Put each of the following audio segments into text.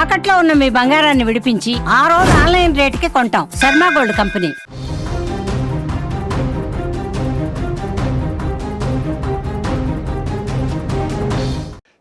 తాకట్లో ఉన్న మీ బంగారాన్ని విడిపించి ఆ రోజు ఆన్లైన్ రేటుకి కొంటాం. Sharma gold company.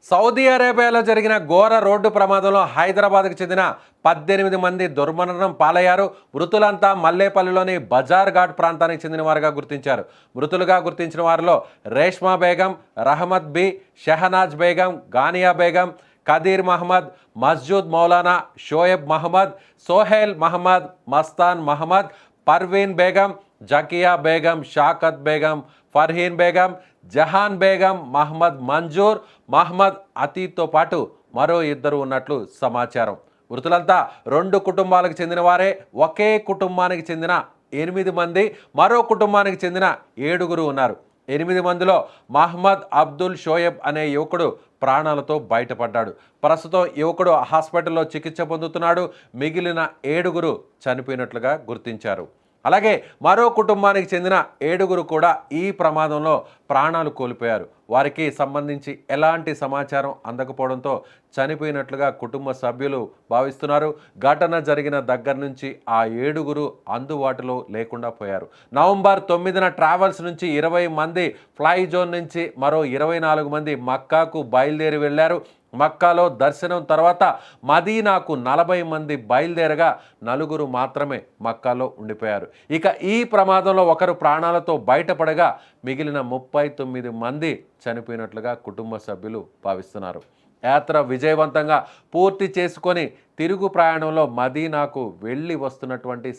సౌదీ అరేబియాలో జరిగిన ఘోర రోడ్డు ప్రమాదంలో హైదరాబాద్కు చెందిన 18 మంది దుర్మరణం పాలయ్యారు. మృతులంతా మల్లేపల్లిలోని బజార్ ఘాట్ ప్రాంతానికి చెందిన వారుగా గుర్తించారు. మృతులుగా గుర్తించిన వారిలో రేష్మా బేగం, రహమత్ బి, షెహనాజ్ బేగం, గానియా బేగం, కదీర్ మహమ్మద్, మస్జూద్ మౌలానా, షోయబ్ మహమ్మద్, సోహెల్ మహమ్మద్, మస్తాన్ మహమ్మద్, పర్వీన్ బేగం, జకియా బేగం, షాకత్ బేగం, ఫర్హీన్ బేగం, జహాన్ బేగం, మహమ్మద్ మంజూర్, మహమ్మద్ అతీత్తో పాటు మరో 2 ఉన్నట్లు సమాచారం. మృతులంతా 2 కుటుంబాలకు చెందిన వారే. ఒకే కుటుంబానికి చెందిన 8 మంది, మరో కుటుంబానికి చెందిన 7 ఉన్నారు. 8 మందిలో మహమ్మద్ అబ్దుల్ షోయబ్ అనే యువకుడు ప్రాణాలతో బయటపడ్డాడు. ప్రస్తుతం యువకుడు హాస్పిటల్లో చికిత్స పొందుతున్నాడు. మిగిలిన 7 చనిపోయినట్లుగా గుర్తించారు. అలాగే మరో కుటుంబానికి చెందిన 7 కూడా ఈ ప్రమాదంలో ప్రాణాలు కోల్పోయారు. వారికి సంబంధించి ఎలాంటి సమాచారం అందకపోవడంతో చనిపోయినట్లుగా కుటుంబ సభ్యులు భావిస్తున్నారు. ఘటన జరిగిన దగ్గర నుంచి ఆ 7 అందుబాటులో లేకుండా పోయారు. నవంబర్ 9న ట్రావెల్స్ నుంచి 20 మంది, ఫ్లై జోన్ నుంచి మరో 24 మంది మక్కాకు బయలుదేరి వెళ్లారు. మక్కాలో దర్శనం తర్వాత మదీనాకు 40 మంది బయలుదేరగా 4 మాత్రమే మక్కాలో ఉండిపోయారు. ఇక ఈ ప్రమాదంలో ఒకరు ప్రాణాలతో బయటపడగా మిగిలిన 39 మంది చనిపోయినట్లుగా కుటుంబ సభ్యులు భావిస్తున్నారు. యాత్ర విజయవంతంగా పూర్తి చేసుకొని తిరుగు ప్రయాణంలో మదీనాకు వెళ్తున్నటువంటి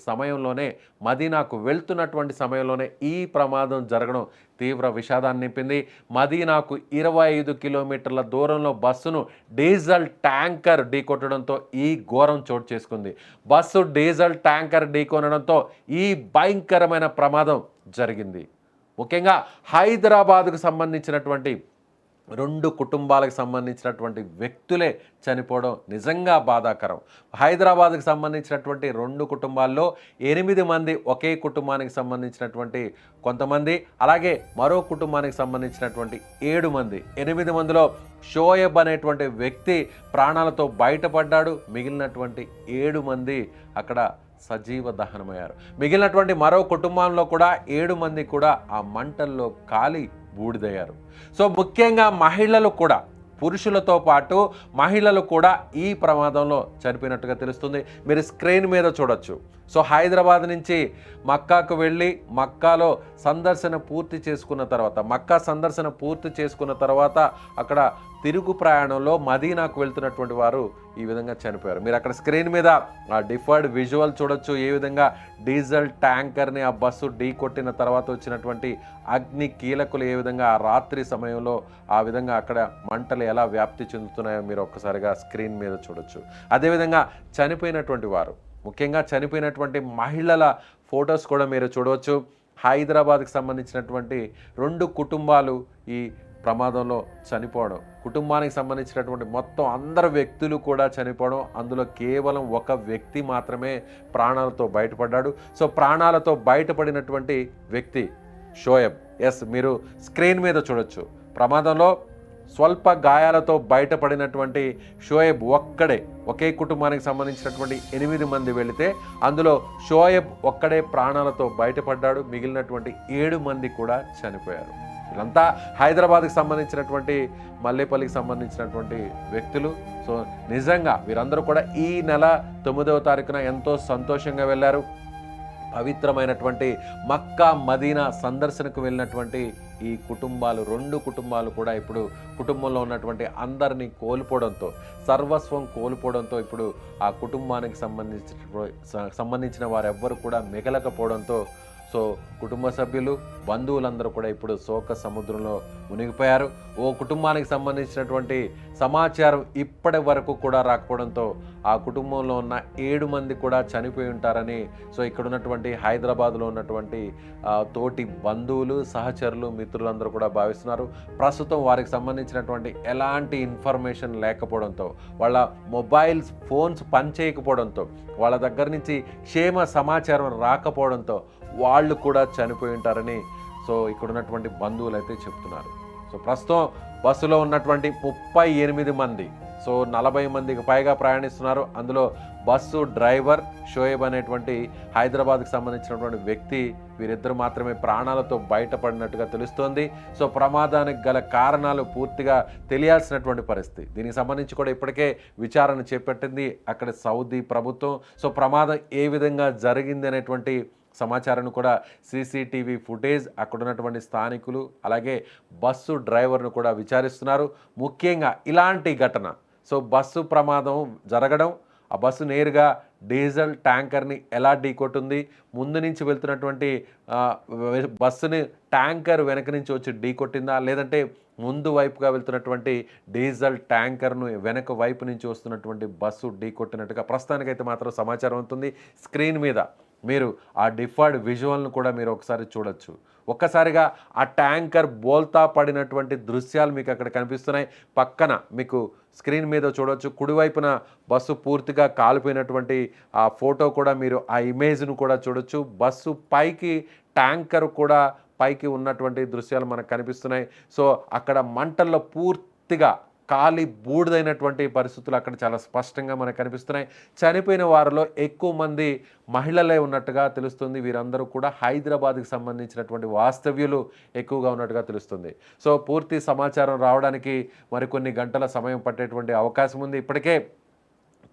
సమయంలోనే ఈ ప్రమాదం జరగడం తీవ్ర విషాదాన్ని నింపింది. మదీనాకు 25 కిలోమీటర్ల దూరంలో బస్సును డీజిల్ ట్యాంకర్ ఢీకొట్టడంతో ఈ ఘోరం చోటు చేసుకుంది. బస్సు డీజిల్ ట్యాంకర్ ఢీకొనడంతో ఈ భయంకరమైన ప్రమాదం జరిగింది. ముఖ్యంగా హైదరాబాద్కు సంబంధించినటువంటి 2 కుటుంబాలకు సంబంధించినటువంటి వ్యక్తులే చనిపోవడం నిజంగా బాధాకరం. హైదరాబాద్కు సంబంధించినటువంటి 2 కుటుంబాల్లో 8 మంది ఒకే కుటుంబానికి సంబంధించినటువంటి కొంతమంది, అలాగే మరో కుటుంబానికి సంబంధించినటువంటి 7 మంది. 8 మందిలో షోయబ్ అనేటువంటి వ్యక్తి ప్రాణాలతో బయటపడ్డాడు. మిగిలినటువంటి 7 మంది అక్కడ సజీవ దహనమయ్యారు. మిగిలినటువంటి మరో కుటుంబంలో కూడా 7 మంది కూడా ఆ మంటల్లో కాలి బూడిదయ్యారు. సో ముఖ్యంగా మహిళలు కూడా, పురుషులతో పాటు మహిళలు కూడా ఈ ప్రమాదంలో చనిపోయినట్టుగా తెలుస్తుంది. మీరు స్క్రీన్ మీద చూడొచ్చు. సో హైదరాబాద్ నుంచి మక్కాకు వెళ్ళి మక్కాలో సందర్శన పూర్తి చేసుకున్న తర్వాత అక్కడ తిరుగు ప్రయాణంలో మదీనాకు వెళ్తున్నటువంటి వారు ఈ విధంగా చనిపోయారు. మీరు అక్కడ స్క్రీన్ మీద ఆ డిఫర్డ్ విజువల్ చూడొచ్చు. ఏ విధంగా డీజిల్ ట్యాంకర్ని ఆ బస్సు ఢీ కొట్టిన తర్వాత వచ్చినటువంటి అగ్ని కీలకులు ఏ విధంగా ఆ రాత్రి సమయంలో ఆ విధంగా అక్కడ మంటలు ఎలా వ్యాప్తి చెందుతున్నాయో మీరు ఒక్కసారిగా స్క్రీన్ మీద చూడొచ్చు. అదేవిధంగా చనిపోయినటువంటి వారు, ముఖ్యంగా చనిపోయినటువంటి మహిళల ఫొటోస్ కూడా మీరు చూడవచ్చు. హైదరాబాద్కి సంబంధించినటువంటి 2 కుటుంబాలు ఈ ప్రమాదంలో చనిపోవడం, కుటుంబానికి సంబంధించినటువంటి మొత్తం అందరు వ్యక్తులు కూడా చనిపోవడం, అందులో కేవలం ఒక వ్యక్తి మాత్రమే ప్రాణాలతో బయటపడ్డాడు. సో ప్రాణాలతో బయటపడినటువంటి వ్యక్తి షోయబ్. మీరు స్క్రీన్ మీద చూడొచ్చు. ప్రమాదంలో స్వల్ప గాయాలతో బయటపడినటువంటి షోయబ్ ఒకే కుటుంబానికి సంబంధించినటువంటి 8 మంది వెళితే అందులో షోయబ్ ఒక్కడే ప్రాణాలతో బయటపడ్డాడు. మిగిలినటువంటి 7 మంది కూడా చనిపోయారు. వీళ్ళంతా హైదరాబాద్కి సంబంధించినటువంటి మల్లేపల్లికి సంబంధించినటువంటి వ్యక్తులు. సో నిజంగా వీరందరూ కూడా ఈ నెల 9వ తారీఖున ఎంతో సంతోషంగా వెళ్ళారు. పవిత్రమైనటువంటి మక్కా మదీనా సందర్శనకు వెళ్ళినటువంటి ఈ కుటుంబాలు, 2 కుటుంబాలు కూడా ఇప్పుడు కుటుంబంలో ఉన్నటువంటి అందరినీ కోల్పోవడంతో, సర్వస్వం కోల్పోవడంతో ఇప్పుడు ఆ కుటుంబానికి సంబంధించిన వారెవ్వరు కూడా మిగలకపోవడంతో సో కుటుంబ సభ్యులు, బంధువులందరూ కూడా ఇప్పుడు శోక సముద్రంలో మునిగిపోయారు. ఓ కుటుంబానికి సంబంధించినటువంటి సమాచారం ఇప్పటి వరకు కూడా రాకపోవడంతో ఆ కుటుంబంలో ఉన్న 7 మంది కూడా చనిపోయి ఉంటారని సో ఇక్కడ ఉన్నటువంటి హైదరాబాద్లో ఉన్నటువంటి తోటి బంధువులు, సహచరులు, మిత్రులందరూ కూడా భావిస్తున్నారు. ప్రస్తుతం వారికి సంబంధించినటువంటి ఎలాంటి ఇన్ఫర్మేషన్ లేకపోవడంతో, వాళ్ళ మొబైల్స్ ఫోన్స్ పనిచేయకపోవడంతో, వాళ్ళ దగ్గర నుంచి క్షేమ సమాచారం రాకపోవడంతో వాళ్ళు కూడా చనిపోయి ఉంటారని సో ఇక్కడ ఉన్నటువంటి బంధువులు అయితే చెప్తున్నారు. సో ప్రస్తుతం బస్సులో ఉన్నటువంటి 38 మంది, సో 40 మందికి పైగా ప్రయాణిస్తున్నారు. అందులో బస్సు డ్రైవర్ షోయబ్ అనేటువంటి హైదరాబాద్కి సంబంధించినటువంటి వ్యక్తి, వీరిద్దరు మాత్రమే ప్రాణాలతో బయటపడినట్టుగా తెలుస్తోంది. సో ప్రమాదానికి గల కారణాలు పూర్తిగా తెలియాల్సినటువంటి పరిస్థితి. దీనికి సంబంధించి కూడా ఇప్పటికే విచారణ చేపట్టింది అక్కడ సౌదీ ప్రభుత్వం. సో ప్రమాదం ఏ విధంగా జరిగింది అనేటువంటి సమాచారాన్ని కూడా సీసీటీవీ ఫుటేజ్, అక్కడ ఉన్నటువంటి స్థానికులు, అలాగే బస్సు డ్రైవర్ను కూడా విచారిస్తున్నారు. ముఖ్యంగా ఇలాంటి ఘటన, సో బస్సు ప్రమాదం జరగడం, ఆ బస్సు నేరుగా డీజిల్ ట్యాంకర్ని ఎలా ఢీకొట్టింది, ముందు నుంచి వెళ్తున్నటువంటి బస్సుని ట్యాంకర్ వెనక నుంచి వచ్చి ఢీకొట్టిందా, లేదంటే ముందు వైపుగా వెళ్తున్నటువంటి డీజిల్ ట్యాంకర్ను వెనక వైపు నుంచి వస్తున్నటువంటి బస్సు ఢీకొట్టినట్టుగా ప్రస్తుతానికైతే మాత్రం సమాచారం అవుతుంది. స్క్రీన్ మీద మీరు ఆ డిఫర్డ్ విజువల్ను కూడా మీరు ఒకసారి చూడొచ్చు. ఒక్కసారిగా ఆ ట్యాంకర్ బోల్తా పడినటువంటి దృశ్యాలు మీకు అక్కడ కనిపిస్తున్నాయి. పక్కన మీకు స్క్రీన్ మీద చూడొచ్చు, కుడివైపున బస్సు పూర్తిగా కాలిపోయినటువంటి ఆ ఫోటో కూడా మీరు ఆ ఇమేజ్ను కూడా చూడొచ్చు. బస్సు పైకి ట్యాంకర్ కూడా పైకి ఉన్నటువంటి దృశ్యాలు మనకు కనిపిస్తున్నాయి. సో అక్కడ మంటల్లో పూర్తిగా కాలి బూడిదైనటువంటి పరిస్థితులు అక్కడ చాలా స్పష్టంగా మనకు కనిపిస్తున్నాయి. చనిపోయిన వారిలో ఎక్కువ మంది మహిళలే ఉన్నట్టుగా తెలుస్తుంది. వీరందరూ కూడా హైదరాబాద్కి సంబంధించినటువంటి వాస్తవ్యులు ఎక్కువగా ఉన్నట్టుగా తెలుస్తుంది. సో పూర్తి సమాచారం రావడానికి మరికొన్ని గంటల సమయం పట్టేటువంటి అవకాశం ఉంది. ఇప్పటికే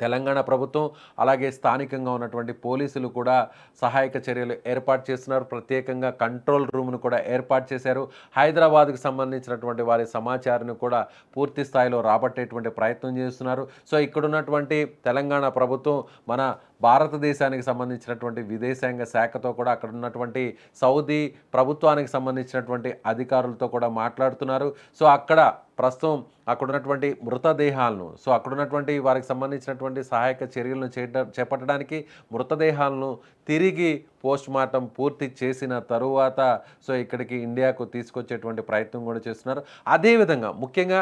తెలంగాణ ప్రభుత్వం అలాగే స్థానికంగా ఉన్నటువంటి పోలీసులు కూడా సహాయక చర్యలు ఏర్పాటు చేస్తున్నారు. ప్రత్యేకంగా కంట్రోల్ రూమ్ను కూడా ఏర్పాటు చేశారు. హైదరాబాద్కు సంబంధించినటువంటి వారి సమాచారాన్ని కూడా పూర్తి స్థాయిలో రాబట్టేటువంటి ప్రయత్నం చేస్తున్నారు. సో ఇక్కడున్నటువంటి తెలంగాణ ప్రభుత్వం మన భారతదేశానికి సంబంధించినటువంటి విదేశాంగ శాఖతో కూడా అక్కడ ఉన్నటువంటి సౌదీ ప్రభుత్వానికి సంబంధించినటువంటి అధికారులతో కూడా మాట్లాడుతున్నారు. సో అక్కడ ప్రస్తుతం అక్కడ ఉన్నటువంటి మృతదేహాలను, సో అక్కడ ఉన్నటువంటి వారికి సంబంధించినటువంటి సహాయక చర్యలను చేపట్టడానికి మృతదేహాలను తిరిగి పోస్ట్ మార్టం పూర్తి చేసిన తరువాత సో ఇక్కడికి ఇండియాకు తీసుకొచ్చేటువంటి ప్రయత్నం కూడా చేస్తున్నారు. అదేవిధంగా ముఖ్యంగా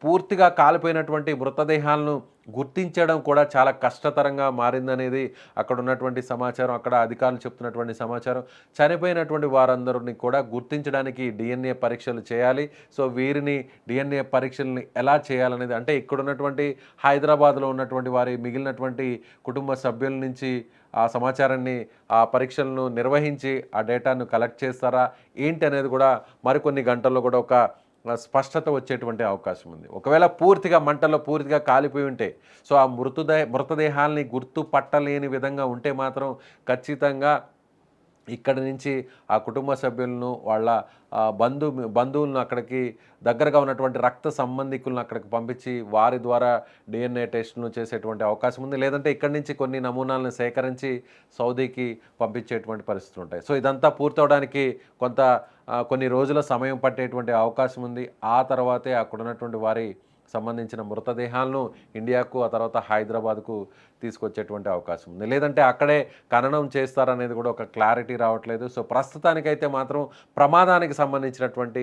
పూర్తిగా కాలిపోయినటువంటి మృతదేహాలను గుర్తించడం కూడా చాలా కష్టతరంగా మారిందనేది అక్కడ ఉన్నటువంటి సమాచారం, అక్కడ అధికారులు చెప్తున్నటువంటి సమాచారం. చనిపోయినటువంటి వారందరినీ కూడా గుర్తించడానికి డిఎన్ఏ పరీక్షలు చేయాలి. సో వీరిని డిఎన్ఏ పరీక్షల్ని ఎలా చేయాలనేది, అంటే ఇక్కడ ఉన్నటువంటి హైదరాబాద్లో ఉన్నటువంటి వారి మిగిలినటువంటి కుటుంబ సభ్యుల నుంచి ఆ సమాచారాన్ని, ఆ పరీక్షలను నిర్వహించి ఆ డేటాను కలెక్ట్ చేస్తారా ఏంటి అనేది కూడా మరికొన్ని గంటల్లో కూడా ఒక స్పష్టత వచ్చేటువంటి అవకాశం ఉంది. ఒకవేళ పూర్తిగా మంటల్లో పూర్తిగా కాలిపోయి ఉంటే, సో ఆ మృతదేహాల్ని గుర్తుపట్టలేని విధంగా ఉంటే మాత్రం ఖచ్చితంగా ఇక్కడి నుంచి ఆ కుటుంబ సభ్యులను, వాళ్ళ బంధువులను అక్కడికి దగ్గరగా ఉన్నటువంటి రక్త సంబంధికులను అక్కడికి పంపించి వారి ద్వారా డిఎన్ఏ టెస్టులను చేసేటువంటి అవకాశం ఉంది. లేదంటే ఇక్కడి నుంచి కొన్ని నమూనాలను సేకరించి సౌదీకి పంపించేటువంటి పరిస్థితులు ఉంటాయి. సో ఇదంతా పూర్తవడానికి కొన్ని రోజుల సమయం పట్టేటువంటి అవకాశం ఉంది. ఆ తర్వాతే అక్కడ ఉన్నటువంటి వారి సంబంధించిన మృతదేహాలను ఇండియాకు, ఆ తర్వాత హైదరాబాద్కు తీసుకొచ్చేటువంటి అవకాశం ఉంది. లేదంటే అక్కడే ఖననం చేస్తారనేది కూడా ఒక క్లారిటీ రావట్లేదు. సో ప్రస్తుతానికైతే మాత్రం ప్రమాదానికి సంబంధించినటువంటి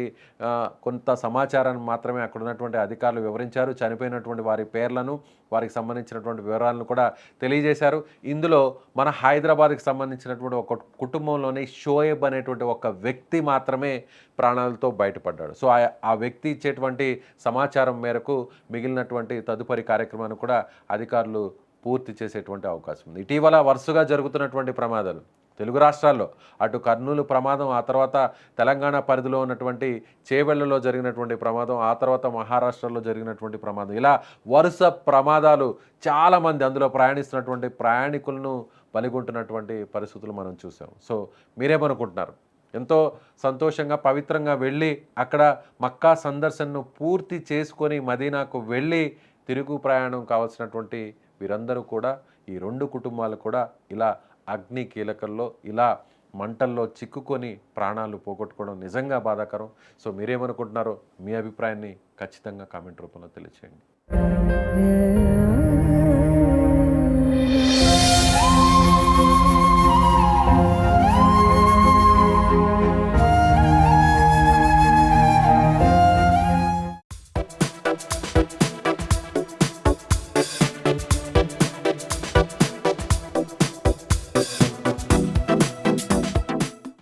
కొంత సమాచారాన్ని మాత్రమే అక్కడ ఉన్నటువంటి అధికారులు వివరించారు. చనిపోయినటువంటి వారి పేర్లను, వారికి సంబంధించినటువంటి వివరాలను కూడా తెలియజేశారు. ఇందులో మన హైదరాబాద్కి సంబంధించినటువంటి ఒక కుటుంబంలోని షోయబ్ అనేటువంటి ఒక వ్యక్తి మాత్రమే ప్రాణాలతో బయటపడ్డాడు. సో ఆ వ్యక్తి ఇచ్చేటువంటి సమాచారం మేరకు మిగిలినటువంటి తదుపరి కార్యక్రమాన్ని కూడా అధికారులు పూర్తి చేసేటువంటి అవకాశం ఉంది. ఇటీవల వరుసగా జరుగుతున్నటువంటి ప్రమాదాలు తెలుగు రాష్ట్రాల్లో, అటు కర్నూలు ప్రమాదం, ఆ తర్వాత తెలంగాణ పరిధిలో ఉన్నటువంటి చేవెళ్లలో జరిగినటువంటి ప్రమాదం, ఆ తర్వాత మహారాష్ట్రలో జరిగినటువంటి ప్రమాదం, ఇలా వరుస ప్రమాదాలు చాలామంది అందులో ప్రయాణిస్తున్నటువంటి ప్రయాణికులను బలిగొంటున్నటువంటి పరిస్థితులు మనం చూసాం. సో మీరేమనుకుంటున్నారు? ఎంతో సంతోషంగా పవిత్రంగా వెళ్ళి అక్కడ మక్కా సందర్శనను పూర్తి చేసుకొని మదీనాకు వెళ్ళి తిరుగు ప్రయాణం కావాల్సినటువంటి వీరందరూ కూడా, ఈ రెండు కుటుంబాలు కూడా ఇలా అగ్ని కీలకల్లో, ఇలా మంటల్లో చిక్కుకొని ప్రాణాలు పోగొట్టుకోవడం నిజంగా బాధాకరం. సో మీరేమనుకుంటున్నారో మీ అభిప్రాయాన్ని ఖచ్చితంగా కామెంట్ రూపంలో తెలియచేయండి.